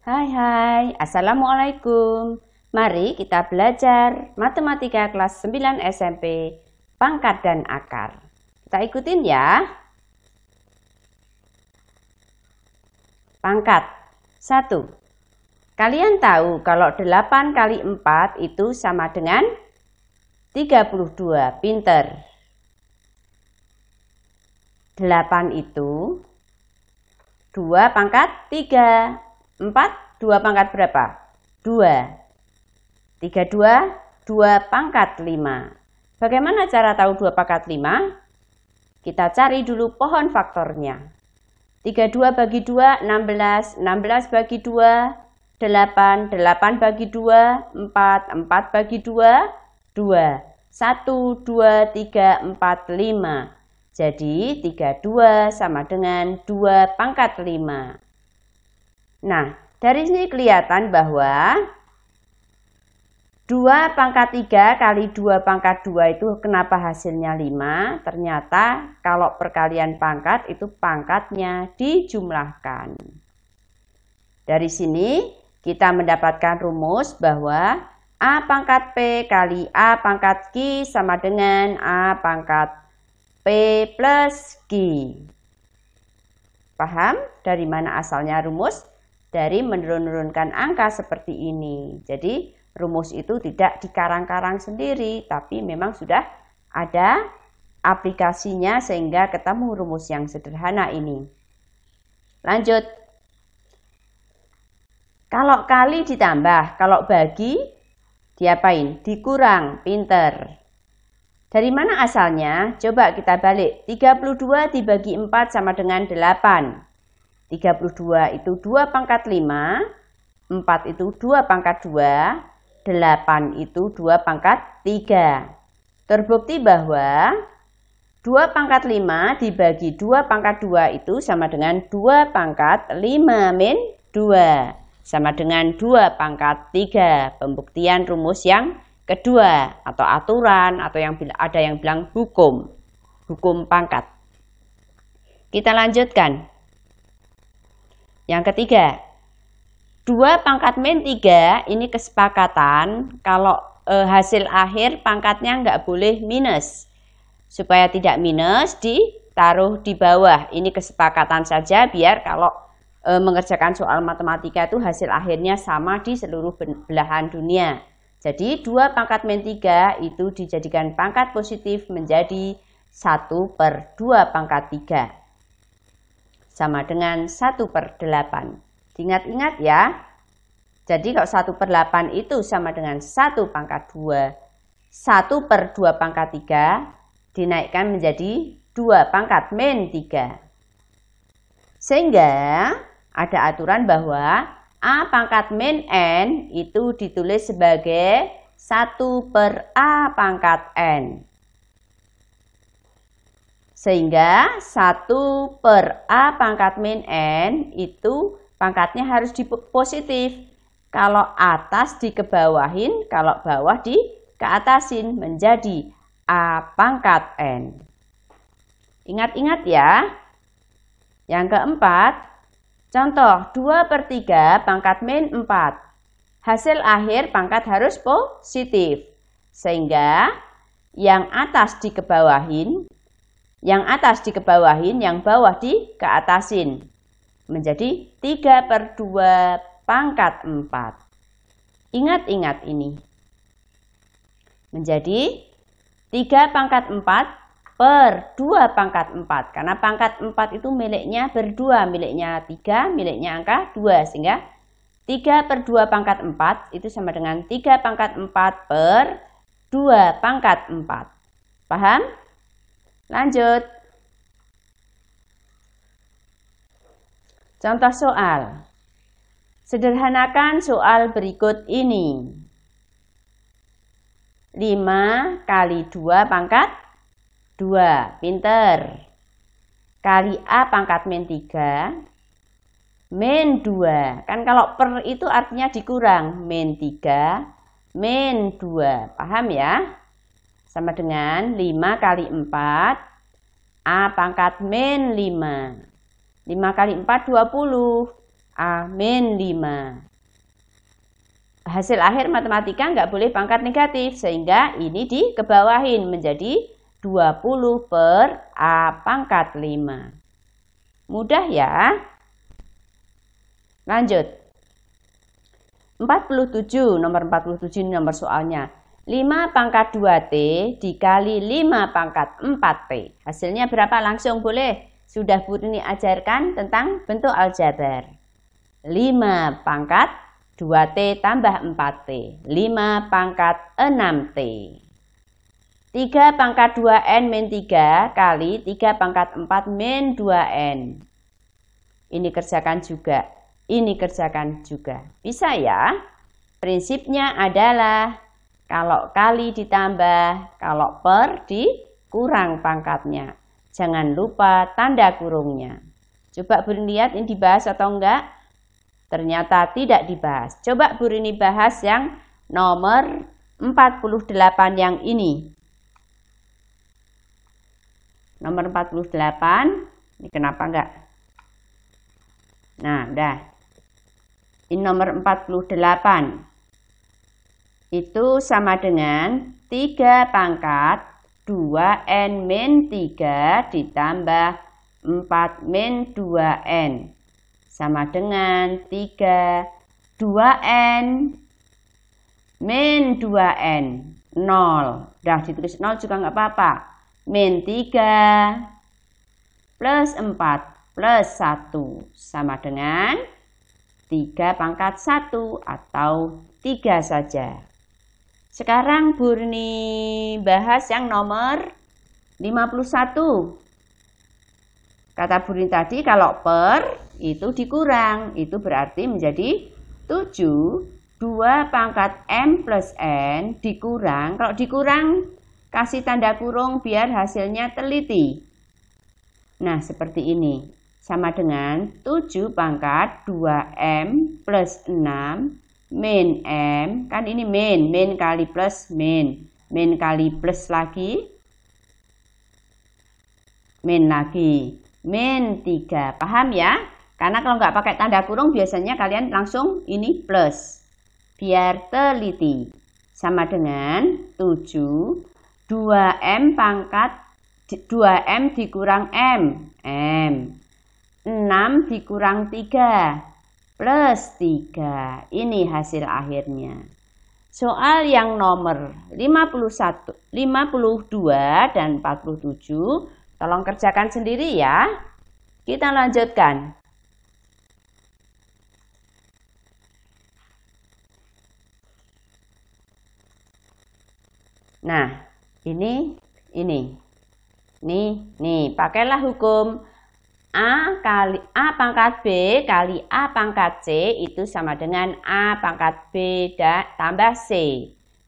Hai, Assalamualaikum. Mari kita belajar Matematika kelas 9 SMP, pangkat dan akar. Kita ikutin ya. Pangkat 1. Kalian tahu kalau 8 kali 4 itu sama dengan 32, pinter. 8 itu 2 pangkat 3. 4, 2 pangkat berapa? 2. 3, 2, 2 pangkat 5. Bagaimana cara tahu 2 pangkat 5? Kita cari dulu pohon faktornya. 32 bagi 2, 16. 16 bagi 2, 8. 8 bagi 2, 4. 4 bagi 2, 2. 1, 2, 3, 4, 5. Jadi 32 sama dengan 2 pangkat 5. Nah, dari sini kelihatan bahwa 2 pangkat 3 kali 2 pangkat 2 itu kenapa hasilnya 5? Ternyata kalau perkalian pangkat itu pangkatnya dijumlahkan. Dari sini kita mendapatkan rumus bahwa A pangkat P kali A pangkat Q sama dengan A pangkat P plus Q. Paham dari mana asalnya rumus? Dari menurunkan angka seperti ini. Jadi rumus itu tidak dikarang-karang sendiri, tapi memang sudah ada aplikasinya sehingga ketemu rumus yang sederhana ini. Lanjut. Kalau kali ditambah, kalau bagi diapain? Dikurang, pinter. Dari mana asalnya? Coba kita balik. 32 dibagi 4 sama dengan 8. 32 itu 2 pangkat 5, 4 itu 2 pangkat 2, 8 itu 2 pangkat 3. Terbukti bahwa 2 pangkat 5 dibagi 2 pangkat 2 itu sama dengan 2 pangkat 5 min 2. Sama dengan 2 pangkat 3. Pembuktian rumus yang kedua atau aturan atau yang ada yang bilang hukum pangkat. Kita lanjutkan. Yang ketiga, 2 pangkat min 3 ini kesepakatan kalau hasil akhir pangkatnya nggak boleh minus. Supaya tidak minus ditaruh di bawah. Ini kesepakatan saja biar kalau mengerjakan soal matematika itu hasil akhirnya sama di seluruh belahan dunia. Jadi 2 pangkat min 3 itu dijadikan pangkat positif menjadi 1/2 pangkat 3. Sama dengan 1/8. Ingat-ingat ya. Jadi kalau 1/8 itu sama dengan 1 pangkat 2. 1/2 pangkat 3 dinaikkan menjadi 2 pangkat min 3. Sehingga ada aturan bahwa A pangkat min N itu ditulis sebagai 1/A pangkat N. Sehingga 1/A pangkat min N itu pangkatnya harus positif. Kalau atas dikebawahin, kalau bawah dikeatasin menjadi A pangkat N. Ingat-ingat ya. Yang keempat, contoh 2/3 pangkat min 4. Hasil akhir pangkat harus positif. Sehingga yang atas dikebawahin, yang bawah dikeatasin. Menjadi 3/2 pangkat 4. Ingat-ingat ini. Menjadi 3 pangkat 4/2 pangkat 4. Karena pangkat 4 itu miliknya berdua. Miliknya 3, miliknya angka 2. Sehingga 3/2 pangkat 4 itu sama dengan 3 pangkat 4/2 pangkat 4. Paham? Lanjut. Contoh soal. Sederhanakan soal berikut ini. 5 kali 2 pangkat 2. Pinter. Kali A pangkat min 3. Min 2. Kan kalau per itu artinya dikurang. Min 3. Min 2. Paham ya? Sama dengan 5 kali 4 A pangkat min 5. 5 kali 4, 20. A min 5. Hasil akhir matematika nggak boleh pangkat negatif, sehingga ini dikebawahin menjadi 20 per A pangkat 5. Mudah ya? Lanjut. 47, nomor 47 ini nomor soalnya. 5 pangkat 2T dikali 5 pangkat 4T. Hasilnya berapa? Langsung boleh. Sudah Bu Rini ajarkan tentang bentuk aljabar. 5 pangkat 2T tambah 4T. 5 pangkat 6T. 3 pangkat 2N min 3 kali 3 pangkat 4 min 2N. Ini kerjakan juga. Ini kerjakan juga. Bisa ya? Prinsipnya adalah kalau kali ditambah, kalau per dikurang pangkatnya. Jangan lupa tanda kurungnya. Coba Bu Rini lihat ini dibahas atau enggak? Ternyata tidak dibahas. Coba Bu Rini bahas yang nomor 48 yang ini. Nomor 48, ini kenapa enggak? Nah, udah. Ini nomor 48. Itu sama dengan 3 pangkat 2N min 3 ditambah 4 min 2N. Sama dengan 3 2N min 2N 0. Udah ditulis 0 juga nggak apa-apa. Min 3 plus 4 plus 1 sama dengan 3 pangkat 1 atau 3 saja. Sekarang Bu Rini bahas yang nomor 51. Kata Bu Rini tadi kalau per itu dikurang, itu berarti menjadi 7, 2 pangkat M plus N dikurang. Kalau dikurang, kasih tanda kurung biar hasilnya teliti. Nah, seperti ini. Sama dengan 7 pangkat 2M plus 6 min M. Kan ini min kali plus min. Min kali plus lagi. Min lagi. Min 3. Paham ya? Karena kalau nggak pakai tanda kurung biasanya kalian langsung ini plus. Biar teliti. Sama dengan 7 2M pangkat 2M dikurang M. 6 dikurang 3 plus 3. Ini hasil akhirnya. Soal yang nomor 51, 52 dan 47 tolong kerjakan sendiri ya. Kita lanjutkan. Nah, ini. Nih, pakailah hukum A kali A pangkat B kali A pangkat C itu sama dengan A pangkat B tambah C.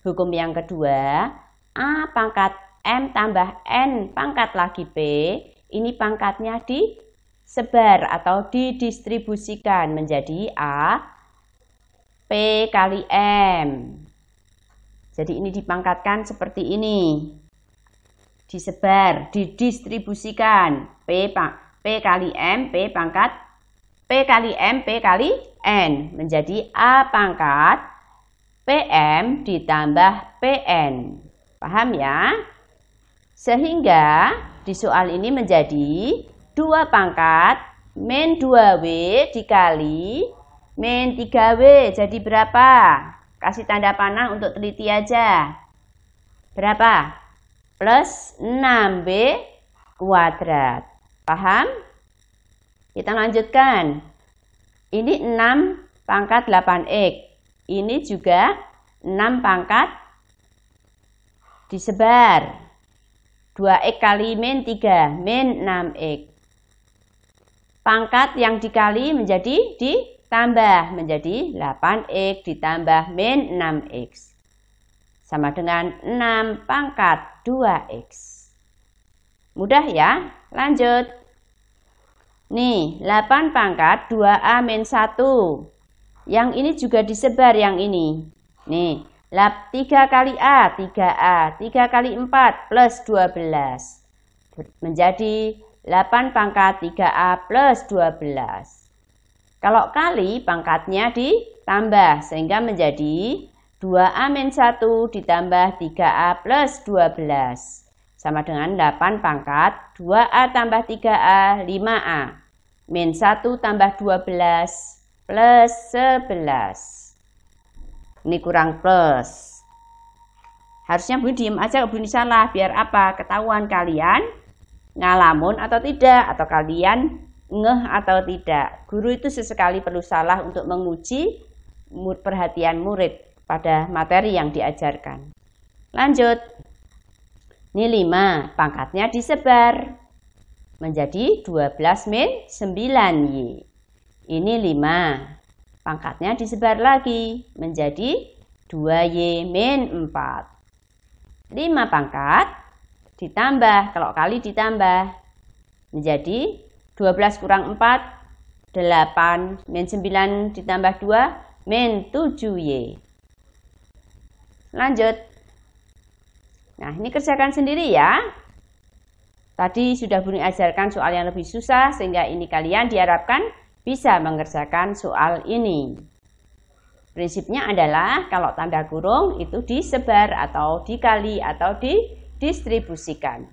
Hukum yang kedua, A pangkat M tambah N pangkat lagi B, ini pangkatnya disebar atau didistribusikan menjadi A P kali M. Jadi ini dipangkatkan seperti ini. Disebar, didistribusikan. P kali M, P pangkat P kali M, P kali N. Menjadi A pangkat PM ditambah PN. Paham ya? Sehingga di soal ini menjadi 2 pangkat min 2W dikali min 3W. Jadi berapa? Kasih tanda panah untuk teliti aja. Berapa? Plus 6B kuadrat. Paham? Kita lanjutkan. Ini 6 pangkat 8X. Ini juga 6 pangkat disebar. 2X kali min 3, min 6X. Pangkat yang dikali menjadi ditambah menjadi 8X ditambah min 6X. Sama dengan 6 pangkat 2X. Mudah ya? Lanjut. Nih, 8 pangkat 2A min 1. Yang ini juga disebar yang ini. Nih, 3 kali A, 3A. 3 kali 4 plus 12. Menjadi 8 pangkat 3A plus 12. Kalau kali, pangkatnya ditambah, sehingga menjadi 2A-1 ditambah 3A plus 12. Sama dengan 8 pangkat 2A tambah 3A, 5A. Min 1 tambah 12 plus 11. Ini kurang plus. Harusnya Buni diem aja, Buni salah. Biar apa? Ketahuan kalian ngalamun atau tidak, atau kalian ngeh atau tidak. Guru itu sesekali perlu salah untuk menguji perhatian murid pada materi yang diajarkan. Lanjut. Ini 5, pangkatnya disebar menjadi 12 min 9Y. Ini 5, pangkatnya disebar lagi menjadi 2Y min 4. 5 pangkat ditambah, kalau kali ditambah menjadi 12 kurang 4, 8, min 9 ditambah 2, min 7Y. Lanjut. Nah, ini kerjakan sendiri ya. Tadi sudah Buni ajarkan soal yang lebih susah, sehingga ini kalian diharapkan bisa mengerjakan soal ini. Prinsipnya adalah kalau tanda kurung itu disebar atau dikali atau didistribusikan.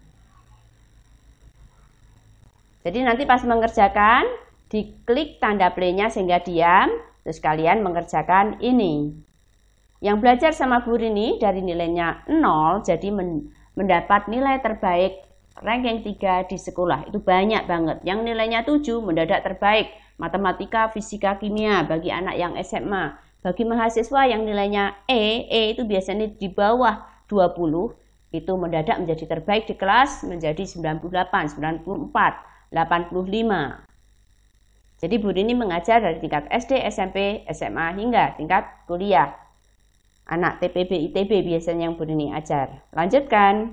Jadi nanti pas mengerjakan, diklik tanda play-nya sehingga diam, terus kalian mengerjakan ini. Yang belajar sama Bu Rini dari nilainya 0, jadi mendapat nilai terbaik ranking 3 di sekolah. Itu banyak banget. Yang nilainya 7 mendadak terbaik matematika, fisika, kimia bagi anak yang SMA. Bagi mahasiswa yang nilainya E itu biasanya di bawah 20, itu mendadak menjadi terbaik di kelas menjadi 98, 94. 85. Jadi Bu Rini mengajar dari tingkat SD, SMP, SMA hingga tingkat kuliah. Anak TPB, ITB biasanya yang Bu Rini ajar. Lanjutkan.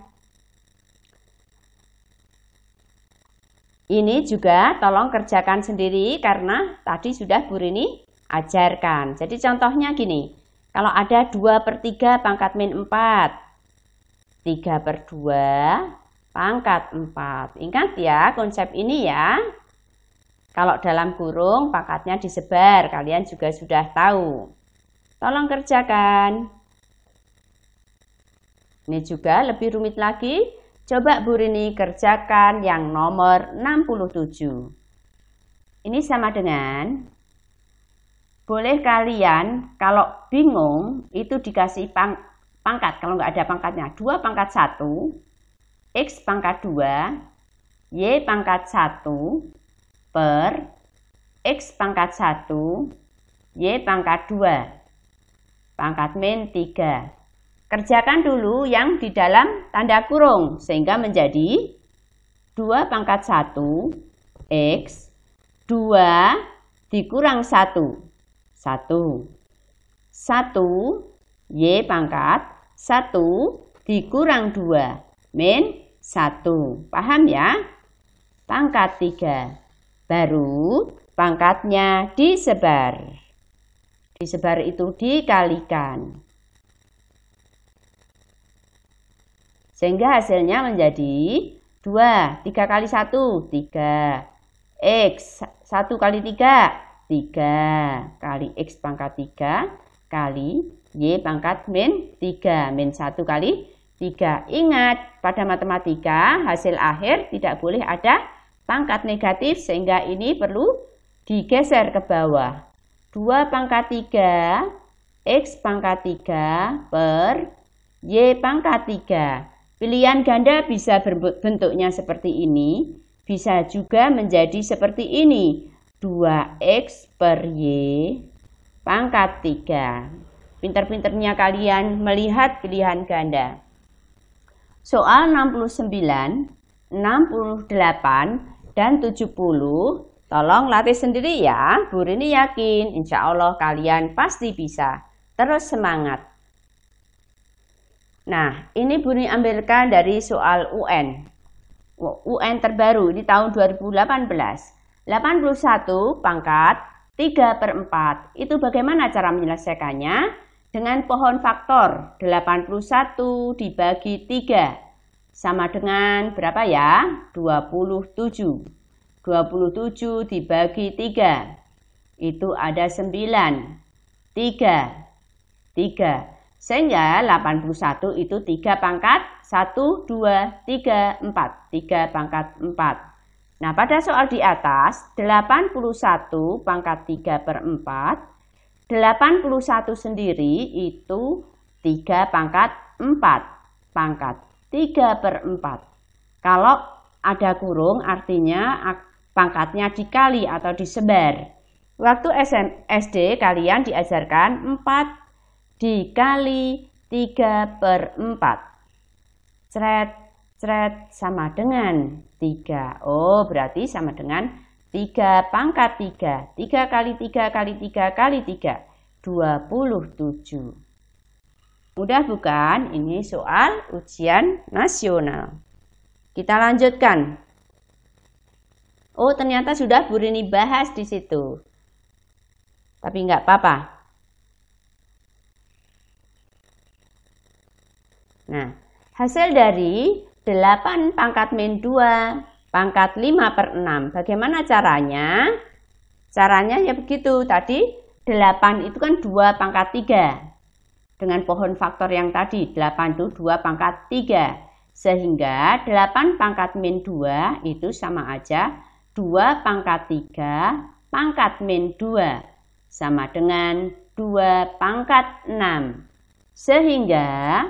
Ini juga tolong kerjakan sendiri karena tadi sudah Bu Rini ajarkan. Jadi contohnya gini. Kalau ada 2/3 pangkat min 4. 3/2 pangkat 4. Ingat ya konsep ini ya. Kalau dalam kurung pangkatnya disebar, kalian juga sudah tahu. Tolong kerjakan. Ini juga lebih rumit lagi. Coba Bu Rini kerjakan yang nomor 67. Ini sama dengan, boleh kalian kalau bingung itu dikasih pangkat. Kalau nggak ada pangkatnya, 2 pangkat 1. X pangkat 2, Y pangkat 1, per X pangkat 1, Y pangkat 2, pangkat min 3. Kerjakan dulu yang di dalam tanda kurung, sehingga menjadi 2 pangkat 1, X, 2 dikurang 1, 1. 1, Y pangkat 1 dikurang 2, min 1. Paham ya? Pangkat 3. Baru pangkatnya disebar. Disebar itu dikalikan. Sehingga hasilnya menjadi 2. 3 kali 1, 3. X, 1 kali 3, 3. Kali X pangkat 3, kali Y pangkat min 3. Min 1 kali 3. Ingat, pada matematika hasil akhir tidak boleh ada pangkat negatif sehingga ini perlu digeser ke bawah. 2 pangkat 3 X pangkat 3 per Y pangkat 3. Pilihan ganda bisa berbentuknya seperti ini, bisa juga menjadi seperti ini. 2X per Y pangkat 3. Pinter-pinternya kalian melihat pilihan ganda. Soal 69, 68, dan 70, tolong latih sendiri ya. Bu Rini yakin, insya Allah kalian pasti bisa. Terus semangat. Nah, ini Bu Rini ambilkan dari soal UN. UN terbaru di tahun 2018. 81 pangkat 3/4. Itu bagaimana cara menyelesaikannya? Dengan pohon faktor 81 dibagi 3 sama dengan berapa ya? 27. 27 dibagi 3 itu ada 9. 3. Sehingga 81 itu 3 pangkat 1, 2, 3, 4. 3 pangkat 4. Nah, pada soal di atas, 81 pangkat 3/4. 81 sendiri itu 3 pangkat 4. Pangkat 3/4. Kalau ada kurung artinya pangkatnya dikali atau disebar. Waktu SD kalian diajarkan 4 dikali 3/4. Cret sama dengan 3. Oh, berarti sama dengan 3 pangkat 3. 3 kali 3 kali 3 kali 3. 27. Mudah bukan? Ini soal ujian nasional. Kita lanjutkan. Oh, ternyata sudah Bu Rini bahas di situ. Tapi nggak apa-apa. Nah, hasil dari 8 pangkat min 2 pangkat 5/6. Bagaimana caranya? Caranya ya begitu. Tadi 8 itu kan 2 pangkat 3. Dengan pohon faktor yang tadi, 8 itu 2 pangkat 3. Sehingga 8 pangkat min 2 itu sama aja 2 pangkat 3 pangkat min 2. Sama dengan 2 pangkat 6. Sehingga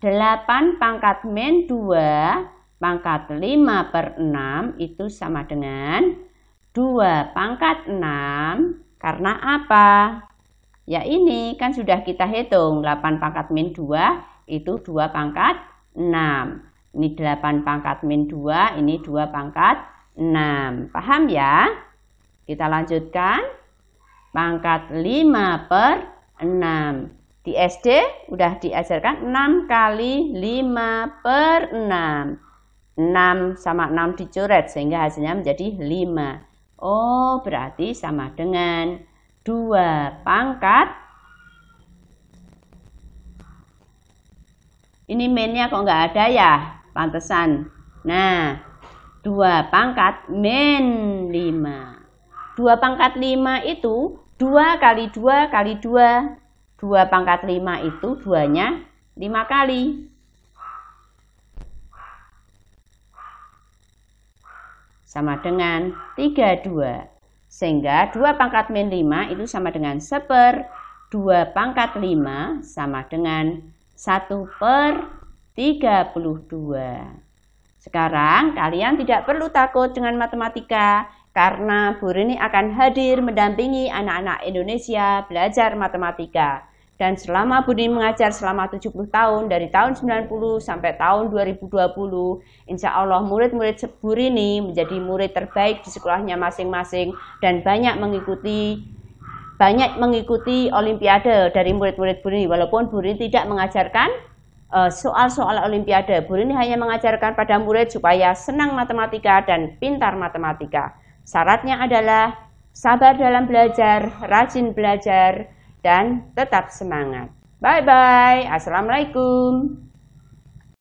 8 pangkat min 2 pangkat 5/6 itu sama dengan 2 pangkat 6. Karena apa? Ya ini kan sudah kita hitung. 8 pangkat min 2 itu 2 pangkat 6. Ini 8 pangkat min 2, ini 2 pangkat 6. Paham ya? Kita lanjutkan. Pangkat 5/6. Di SD udah diajarkan 6 kali 5/6. 6 sama 6 dicoret sehingga hasilnya menjadi 5. Oh, berarti sama dengan 2 pangkat. Ini minnya kok nggak ada ya? Pantesan. Nah, 2 pangkat min 5. 2 pangkat 5 itu 2 kali 2 kali 2. 2 pangkat 5 itu 2-nya 5 kali. Sama dengan 32. Sehingga 2 pangkat min 5 itu sama dengan 1/2 pangkat 5 sama dengan 1/32. Sekarang kalian tidak perlu takut dengan matematika. Karena Bu Rini akan hadir mendampingi anak-anak Indonesia belajar matematika. Dan selama Bu Rini mengajar selama 70 tahun, dari tahun 90 sampai tahun 2020, insya Allah murid-murid Bu Rini menjadi murid terbaik di sekolahnya masing-masing dan banyak mengikuti olimpiade dari murid-murid Bu Rini. Walaupun Bu Rini tidak mengajarkan soal-soal olimpiade, Bu Rini hanya mengajarkan pada murid supaya senang matematika dan pintar matematika. Syaratnya adalah sabar dalam belajar, rajin belajar, dan tetap semangat. Bye-bye. Assalamualaikum.